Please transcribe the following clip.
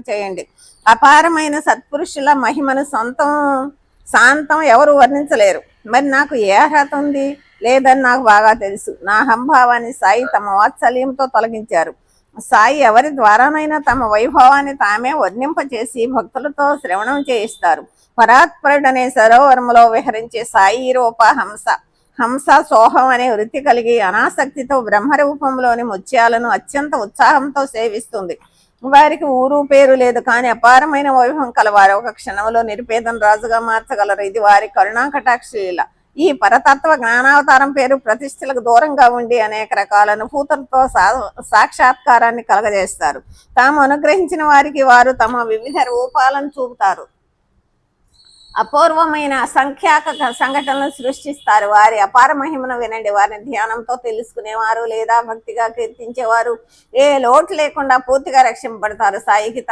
చేయండి. అపారమైన సత్పురుషుల మహిమను శాంతం ఎవరు వర్ణించలేరు. మరి నాకు ఏ అర్హత ఉంది లేదని నాకు బాగా తెలుసు. నా అహంభావాన్ని సాయి తమ వాత్సల్యంతో తొలగించారు. సాయి ఎవరి ద్వారానైనా తమ వైభవాన్ని తామే వర్ణింపచేసి భక్తులతో శ్రవణం చేయిస్తారు. పరాత్పరుడనే సరోవరములో విహరించే సాయి రూప హంస సోహం అనే వృత్తి కలిగి అనాసక్తితో బ్రహ్మరూపంలోని ముత్యాలను అత్యంత ఉత్సాహంతో సేవిస్తుంది. వారికి ఊరు పేరు లేదు, కానీ అపారమైన వైభవం కలవారు. ఒక క్షణంలో నిరుపేదం రాజుగా మార్చగలరు. ఇది వారి కరుణా కటాక్షలీల. ఈ పరతత్వ జ్ఞానావతారం పేరు ప్రతిష్టలకు దూరంగా ఉండి అనేక రకాల అనుభూతులతో సాక్షాత్కారాన్ని కలగజేస్తారు. తాము అనుగ్రహించిన వారికి వారు తమ వివిధ రూపాలను చూపుతారు. అపూర్వమైన అసంఖ్యాక సంఘటనలను సృష్టిస్తారు. వారి అపార మహిమను వినండి. వారిని ధ్యానంతో తెలుసుకునేవారు లేదా భక్తిగా కీర్తించేవారు ఏ లోటు లేకుండా పూర్తిగా రక్షింపబడతారు. సాయికి